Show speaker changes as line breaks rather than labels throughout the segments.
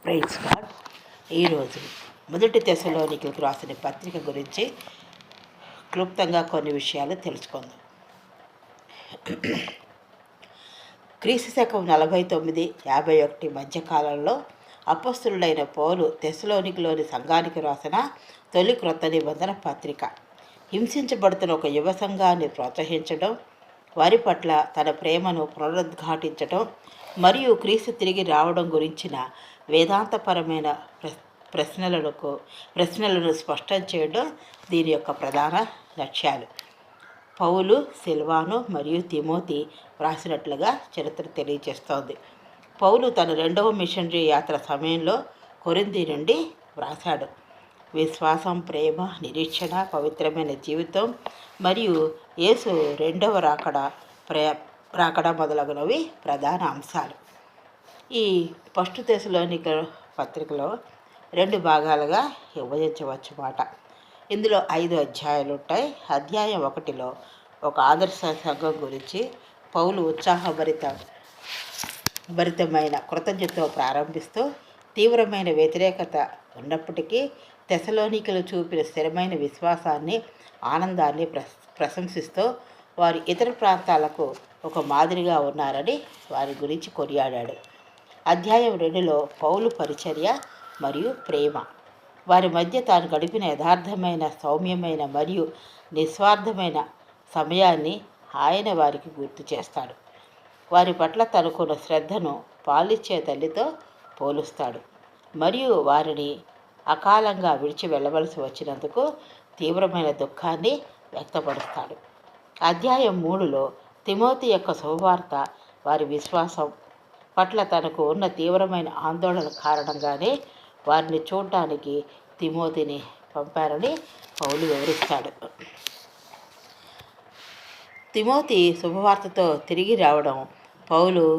Praise God. ఈరోజు మొదటి తెస్సలోనికీయులకు రాసిన పత్రిక గురించి క్లుప్తంగా కొన్ని విషయాలు తెలుసుకుందాం. క్రీస్తు శకం 49-51 మధ్యకాలంలో అపొస్తలుడైన పౌలు తెస్సలోనికలోని సంఘానికి రాసిన తొలి క్రొత్త నిబంధన పత్రిక. హింసించబడుతున్న ఒక యువ సంఘాన్ని ప్రోత్సహించడం, వారి పట్ల తన ప్రేమను పునరుద్ఘాటించడం మరియు క్రీస్తు తిరిగి రావడం గురించిన వేదాంతపరమైన ప్రశ్నలను స్పష్టం చేయడం దీని యొక్క ప్రధాన లక్ష్యాలు. పౌలు, సిల్వాను మరియు తిమోతి వ్రాసినట్లుగా చరిత్ర తెలియజేస్తోంది. పౌలు తన రెండవ మిషనరీ యాత్ర సమయంలో కొరింథీ నుండి వ్రాశాడు. విశ్వాసం, ప్రేమ, నిరీక్షణ, పవిత్రమైన జీవితం మరియు యేసు రెండవ రాకడ మొదలగునవి ప్రధాన అంశాలు. ఈ ఫస్ట్ తెస్సలోనిక పత్రికలో 2 భాగాలుగా విభజించవచ్చు మాట. ఇందులో 5 అధ్యాయాలు ఉంటాయి. అధ్యాయం 1లో ఒక ఆదర్శ సంఘం గురించి పౌలు భరితమైన కృతజ్ఞతతో ప్రారంభిస్తూ, తీవ్రమైన వ్యతిరేకత ఉన్నప్పటికీ తెస్సలోనికలు చూపిన స్థిరమైన విశ్వాసాన్ని, ఆనందాన్ని ప్రశంసిస్తూ వారు ఇతర ప్రాంతాలకు ఒక మాదిరిగా ఉన్నారని వారి గురించి కొనియాడాడు. అధ్యాయం 2లో పౌలు పరిచర్య మరియు ప్రేమ, వారి మధ్య తాను గడిపిన యథార్థమైన, సౌమ్యమైన మరియు నిస్వార్థమైన సమయాన్ని ఆయన వారికి గుర్తు చేస్తాడు. వారి పట్ల తనకున్న శ్రద్ధను పాలిచ్చే తల్లితో పోలుస్తాడు మరియు వారిని అకాలంగా విడిచి వెళ్ళవలసి వచ్చినందుకు తీవ్రమైన దుఃఖాన్ని వ్యక్తపరుస్తాడు. అధ్యాయం 3లో తిమోతి యొక్క శుభవార్త, వారి విశ్వాసం పట్ల తనకు ఉన్న తీవ్రమైన ఆందోళన కారణంగానే వారిని చూడటానికి తిమోతిని పంపారని పౌలు వివరిస్తాడు. తిమోతి శుభవార్తతో తిరిగి రావడం పౌలుకు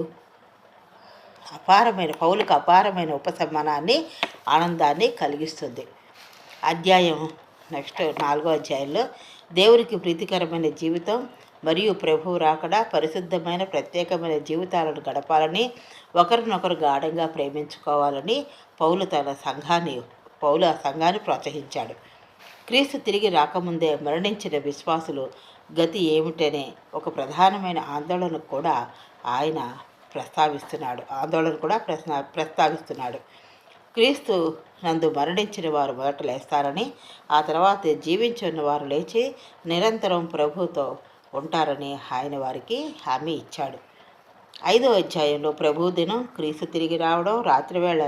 అపారమైన ఉపశమనాన్ని, ఆనందాన్ని కలిగిస్తుంది. అధ్యాయం 4వ అధ్యాయంలో దేవునికి ప్రీతికరమైన జీవితం మరియు ప్రభువు రాకడ, పరిశుద్ధమైన ప్రత్యేకమైన జీవితాలను గడపాలని, ఒకరినొకరు గాఢంగా ప్రేమించుకోవాలని పౌలు ఆ సంఘాన్ని ప్రోత్సహించాడు. క్రీస్తు తిరిగి రాకముందే మరణించిన విశ్వాసులు గతి ఏమిటనే ఒక ప్రధానమైన ఆందోళన కూడా ప్రస్తావిస్తున్నాడు. క్రీస్తు నందు మరణించిన వారు మొదట లేస్తారని, ఆ తర్వాత జీవించి ఉన్న వారు లేచి నిరంతరం ప్రభువుతో ఉంటారని ఆయన వారికి హామీ ఇచ్చాడు. 5వ అధ్యాయంలో ప్రభు దినం, క్రీస్తు తిరిగి రావడం, రాత్రివేళ